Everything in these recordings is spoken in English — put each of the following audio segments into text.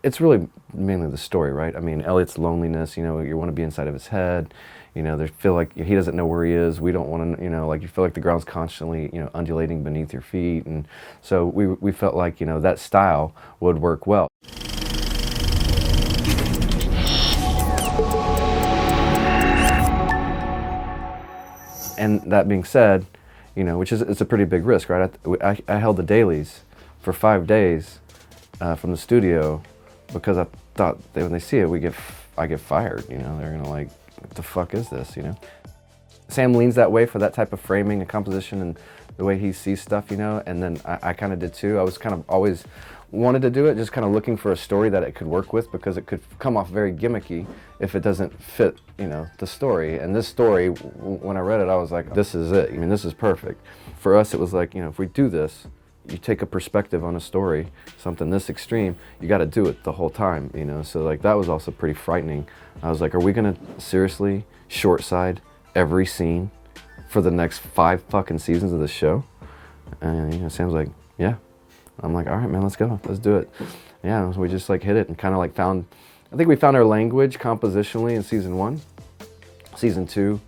it's really mainly the story, right? I mean, Elliot's loneliness, you know, you want to be inside of his head, you know, they feel like he doesn't know where he is. We don't want to, you know, like you feel like the ground's constantly, you know, undulating beneath your feet. And so we felt like, you know, that style would work well. And that being said, you know, which is, it's a pretty big risk, right? I held the dailies for 5 days from the studio because I thought that when they see it, I get fired, you know? They're gonna like, what the fuck is this, you know? Sam leans that way for that type of framing and composition and the way he sees stuff, you know? And then I kind of did too. I was kind of always wanted to do it, just kind of looking for a story that it could work with because it could come off very gimmicky if it doesn't fit, you know, the story. And this story, when I read it, I was like, this is it. I mean, this is perfect. For us, it was like, you know, if we do this, you take a perspective on a story, something this extreme, you got to do it the whole time, you know? So like that was also pretty frightening. I was like, are we going to seriously short side every scene for the next 5 fucking seasons of the show? And you know, Sam's like, yeah. I'm like, all right, man, let's go. Let's do it. Yeah, so we just like hit it and kind of like found, I think we found our language compositionally in season 1. Season 2,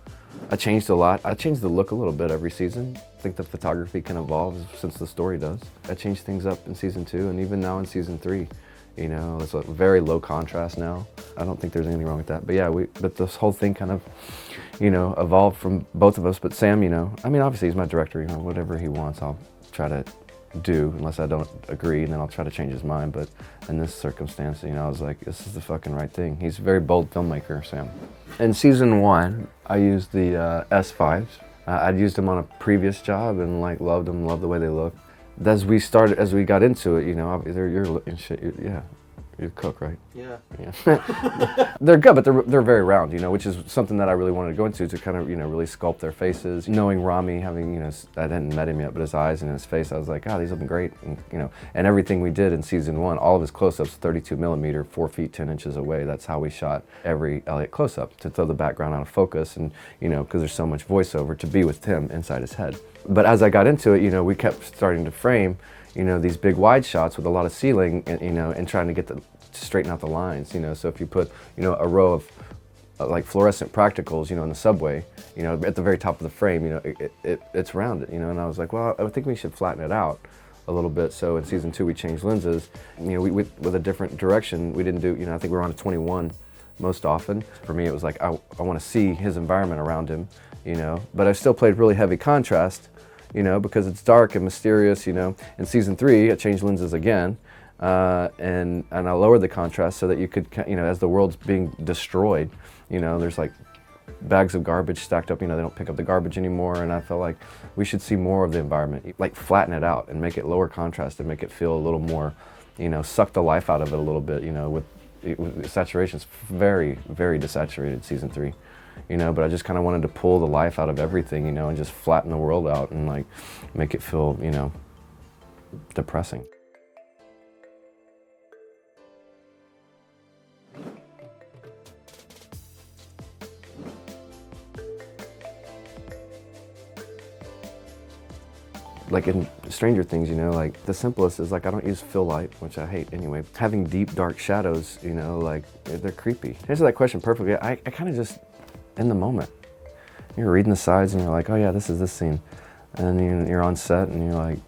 I changed a lot. I changed the look a little bit every season. I think the photography can evolve since the story does. I changed things up in season 2 and even now in season 3. You know, it's a very low contrast now. I don't think there's anything wrong with that. But yeah, but this whole thing kind of, you know, evolved from both of us. But Sam, you know, I mean, obviously he's my director, you know, whatever he wants, I'll try to do unless I don't agree, and then I'll try to change his mind. But in this circumstance, you know, I was like, this is the fucking right thing. He's a very bold filmmaker, Sam. In season 1, I used the S5s. I'd used them on a previous job and like loved them, loved the way they look. As we got into it, you know, you're looking shit. Yeah, you're Cooke, right? Yeah. Yeah. They're good, but they're very round, you know, which is something that I really wanted to go into to kind of, you know, really sculpt their faces. Knowing Rami, having, you know, I hadn't met him yet, but his eyes and his face, I was like, oh, these look great, and, you know, and everything we did in season 1, all of his close-ups, 32 millimeter, 4 feet 10 inches away. That's how we shot every Elliot close-up, to throw the background out of focus, and, you know, because there's so much voiceover, to be with him inside his head. But as I got into it, you know, we kept starting to frame, you know, these big wide shots with a lot of ceiling, and, you know, and trying to get to straighten out the lines, you know. So if you put, you know, a row of like fluorescent practicals, you know, in the subway, you know, at the very top of the frame, you know, it's rounded, you know. And I was like, well, I think we should flatten it out a little bit. So in season 2, we changed lenses, you know, with a different direction. We didn't do, you know, I think we were on a 21 most often. For me, it was like, I want to see his environment around him, you know, but I still played really heavy contrast, you know, because it's dark and mysterious, you know. In season 3, I changed lenses again, and I lowered the contrast so that you could, you know, as the world's being destroyed, you know, there's like bags of garbage stacked up, you know, they don't pick up the garbage anymore, and I felt like we should see more of the environment, like flatten it out and make it lower contrast and make it feel a little more, you know, suck the life out of it a little bit, you know, with saturation. It's very, very desaturated, season 3. You know, but I just kind of wanted to pull the life out of everything, you know, and just flatten the world out and like make it feel, you know, depressing. Like in Stranger Things, you know, like the simplest is like I don't use fill light, which I hate anyway. Having deep, dark shadows, you know, like they're creepy. To answer that question perfectly, I kind of just, in the moment, you're reading the sides and you're like, oh yeah, this is this scene. And then you're on set and you're like,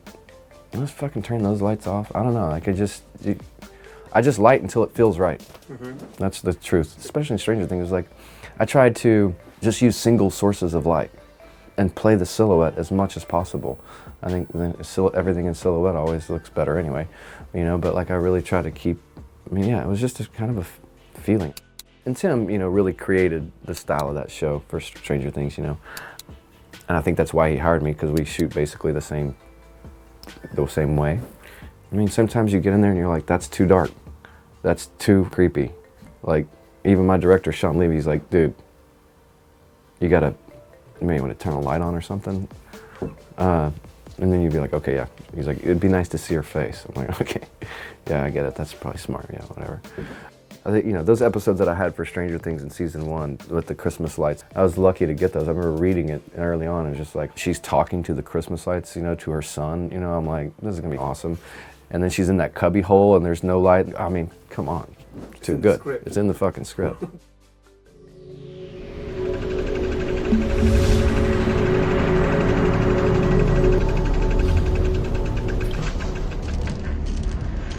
let's fucking turn those lights off. I don't know, like I just light until it feels right. Mm-hmm. That's the truth. Especially in Stranger Things, like I tried to just use single sources of light and play the silhouette as much as possible. I think everything in silhouette always looks better anyway, you know, but like I really try to keep, I mean, yeah, it was just a kind of a feeling. And Tim, you know, really created the style of that show for Stranger Things, you know. And I think that's why he hired me, because we shoot basically the same way. I mean, sometimes you get in there and you're like, that's too dark. That's too creepy. Like, even my director, Sean Levy's like, dude, you may want to turn a light on or something. And then you'd be like, okay, yeah. He's like, it'd be nice to see her face. I'm like, okay, yeah, I get it. That's probably smart, yeah, whatever. I think, you know, those episodes that I had for Stranger Things in season 1 with the Christmas lights, I was lucky to get those. I remember reading it early on, and just like, she's talking to the Christmas lights, you know, to her son, you know, I'm like, this is gonna be awesome. and then she's in that cubby hole and there's no light. I mean, come on, it's too good. It's in the fucking script.